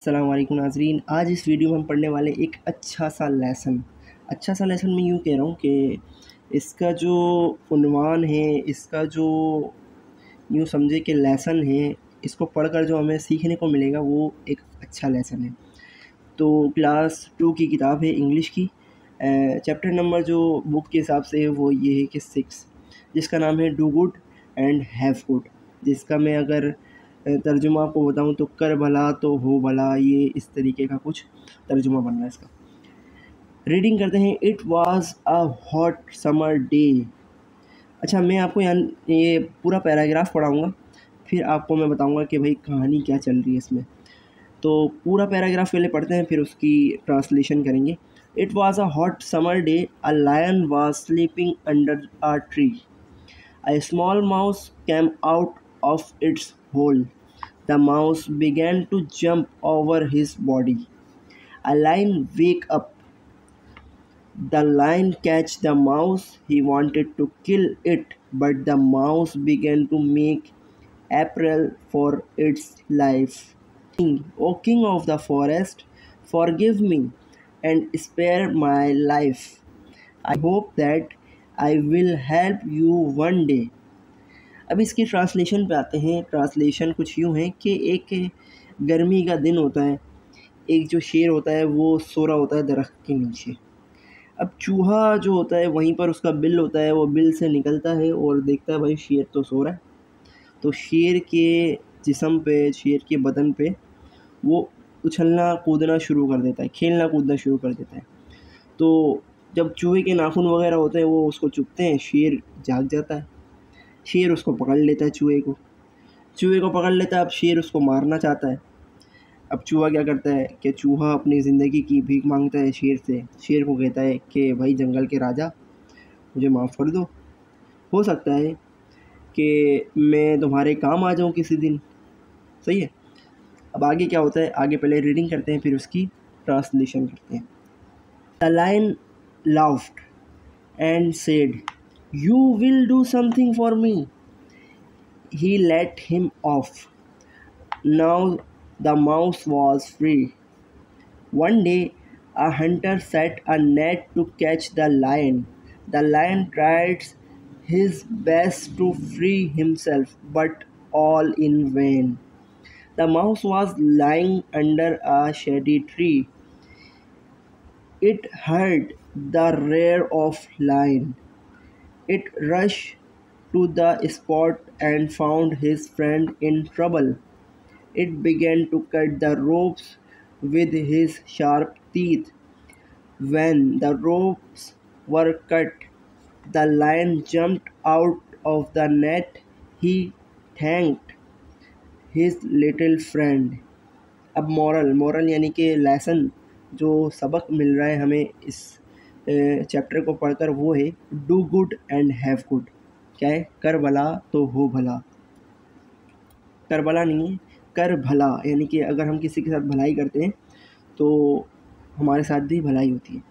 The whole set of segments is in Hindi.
अस्सलाम वालेकुम नाज़रीन। आज इस वीडियो में हम पढ़ने वाले एक अच्छा सा लेसन मैं यूँ कह रहा हूँ कि इसका जो उन्वान है, इसका जो यूँ समझे कि लेसन है, इसको पढ़कर जो हमें सीखने को मिलेगा वो एक अच्छा लेसन है। तो क्लास 2 की किताब है इंग्लिश की। चैप्टर नंबर जो बुक के हिसाब से है वो ये है कि 6, जिसका नाम है do good and have good, जिसका मैं अगर तर्जुमा आपको बताऊं तो कर भला तो हो भला, ये इस तरीके का कुछ तर्जुमा बन रहा है इसका। रीडिंग करते हैं। It was a hot summer day. अच्छा, मैं आपको ये पूरा पैराग्राफ पढ़ाऊँगा, फिर आपको मैं बताऊँगा कि भाई कहानी क्या चल रही है इसमें। तो पूरा पैराग्राफ पहले पढ़ते हैं, फिर उसकी ट्रांसलेशन करेंगे। It was a hot summer day, a lion was sleeping under a tree, a small mouse came out of its hole, the mouse began to jump over his body. A lion wake up, the lion catch the mouse, he wanted to kill it, but the mouse began to make apparel for its life. O king of the forest, forgive me and spare my life. I hope that I will help you one day. अब इसकी ट्रांसलेशन पे आते हैं। ट्रांसलेशन कुछ यूँ है कि एक गर्मी का दिन होता है, एक जो शेर होता है वो सो रहा होता है दरख्त के नीचे। अब चूहा जो होता है वहीं पर उसका बिल होता है, वो बिल से निकलता है और देखता है भाई शेर तो सो रहा है। तो शेर के जिस्म पे, शेर के बदन पे वो उछलना कूदना शुरू कर देता है, खेलना कूदना शुरू कर देता है। तो जब चूहे के नाखून वगैरह होते हैं वो उसको चुभते हैं, शेर जाग जाता है। शेर उसको पकड़ लेता है, चूहे को पकड़ लेता है। अब शेर उसको मारना चाहता है। अब चूहा क्या करता है कि चूहा अपनी ज़िंदगी की भीख मांगता है शेर से। शेर को कहता है कि भाई जंगल के राजा, मुझे माफ़ कर दो, हो सकता है कि मैं तुम्हारे काम आ जाऊँ किसी दिन। सही है। अब आगे क्या होता है, आगे पहले रीडिंग करते हैं फिर उसकी ट्रांसलेशन करते हैं। The lion laughed and said, "You will do something for me." He let him off. Now the mouse was free. One day, a hunter set a net to catch the lion. The lion tried his best to free himself, but all in vain. The mouse was lying under a shady tree. It heard the roar of lion. It rushed to the spot and found his friend in trouble. It began to cut the ropes with his sharp teeth. When the ropes were cut, the lion jumped out of the net. He thanked his little friend. अब मॉरल यानी कि लेसन, जो सबक मिल रहा है हमें इस चैप्टर को पढ़कर, वो है do good and have good. क्या है? कर भला तो हो भला। कर भला नहीं है, कर भला, यानी कि अगर हम किसी के साथ भलाई करते हैं तो हमारे साथ भी भलाई होती है।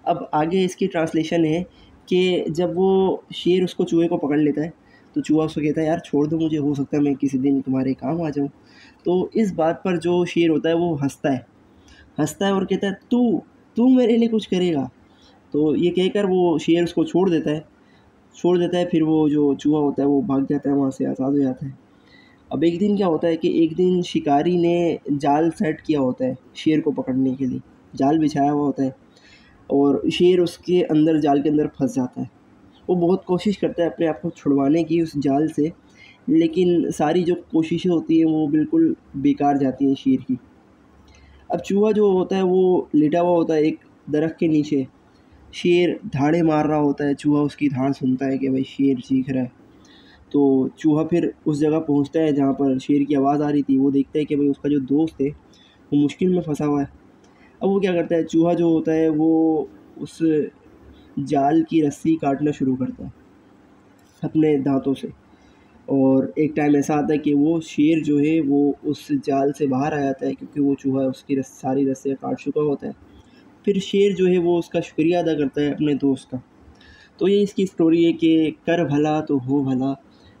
अब आगे इसकी ट्रांसलेशन है कि जब वो शेर उसको चूहे को पकड़ लेता है तो चूहा उसको कहता है यार छोड़ दो मुझे, हो सकता है मैं किसी दिन तुम्हारे काम आ जाऊँ। तो इस बात पर जो शेर होता है वो हंसता है और कहता है तू मेरे लिए कुछ करेगा। तो ये कहकर वो शेर उसको छोड़ देता है। फिर वो जो चूहा होता है वो भाग जाता है, वहाँ से आज़ाद हो जाता है। अब एक दिन क्या होता है कि एक दिन शिकारी ने जाल सेट किया होता है शेर को पकड़ने के लिए, जाल बिछाया हुआ होता है और शेर उसके अंदर, जाल के अंदर फंस जाता है। वो बहुत कोशिश करता है अपने आप को छुड़वाने की उस जाल से, लेकिन सारी जो कोशिशें होती हैं वो बिल्कुल बेकार जाती हैं शेर की। अब चूहा जो होता है वो लेटा हुआ होता है एक दरख्त के नीचे। शेर धाड़े मार रहा होता है, चूहा उसकी धाड़ सुनता है कि भाई शेर चीख रहा है। तो चूहा फिर उस जगह पहुंचता है जहाँ पर शेर की आवाज़ आ रही थी। वो देखता है कि भाई उसका जो दोस्त है वो मुश्किल में फंसा हुआ है। अब वो क्या करता है, चूहा जो होता है वो उस जाल की रस्सी काटना शुरू करता है अपने दांतों से। और एक टाइम ऐसा आता है कि वो शेर जो है वो उस जाल से बाहर आ जाता है, क्योंकि वो चूहा उसकी सारी रस्सियाँ काट चुका होता है। फिर शेर जो है वो उसका शुक्रिया अदा करता है अपने दोस्त का। तो ये इसकी स्टोरी है कि कर भला तो हो भला।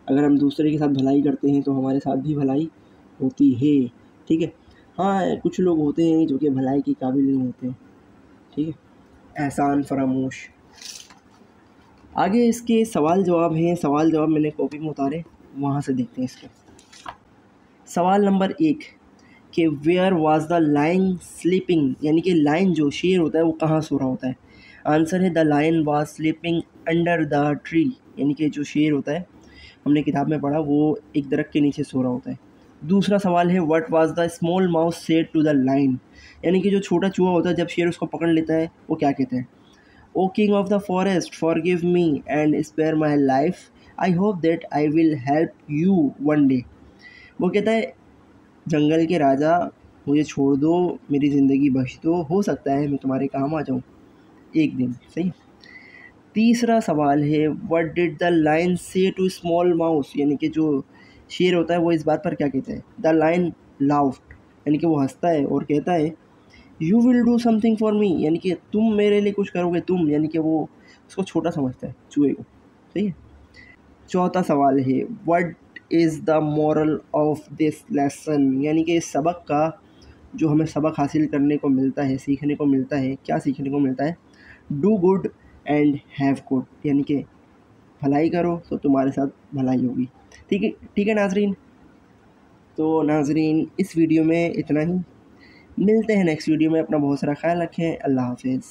अगर हम दूसरे के साथ भलाई करते हैं तो हमारे साथ भी भलाई होती है। ठीक है। हाँ, कुछ लोग होते हैं जो कि भलाई के काबिल नहीं होते, ठीक है। एहसान फरामोश। आगे इसके सवाल जवाब हैं, सवाल जवाब मैंने कॉपी में उतारे, वहाँ से देखते हैं इसके। सवाल नंबर 1 कि where was the lion sleeping, यानी कि लायन जो शेर होता है वो कहाँ सो रहा होता है। आंसर है the lion was sleeping under the tree, यानी कि जो शेर होता है हमने किताब में पढ़ा वो एक दरख्त के नीचे सो रहा होता है। दूसरा सवाल है what was the small mouse said to the lion, यानी कि जो छोटा चूहा होता है जब शेर उसको पकड़ लेता है वो क्या कहते हैं। O king of the forest forgive me and spare my life, I hope that I will help you one day. वो कहता है जंगल के राजा मुझे छोड़ दो, मेरी ज़िंदगी बख्श दो, हो सकता है मैं तुम्हारे काम आ जाऊँ एक दिन। सही। तीसरा सवाल है व्हाट डिड द लायन से टू स्मॉल माउस, यानी कि जो शेर होता है वो इस बात पर क्या कहता है। द लायन लाफ्ड, यानी कि वो हंसता है और कहता है you will do something for me, यानी कि तुम मेरे लिए कुछ करोगे तुम, यानी कि वो उसको छोटा समझता है चूहे को। सही है। चौथा सवाल है what is the moral of this lesson, यानी कि इस सबक का जो हमें सबक हासिल करने को मिलता है, सीखने को मिलता है, क्या सीखने को मिलता है। Do good and have good, यानी कि भलाई करो तो तुम्हारे साथ भलाई होगी। ठीक है, ठीक है नाजरीन। तो नाजरीन इस वीडियो में इतना ही, मिलते हैं नेक्स्ट वीडियो में। अपना बहुत सारा ख्याल रखें। अल्लाह हाफिज़।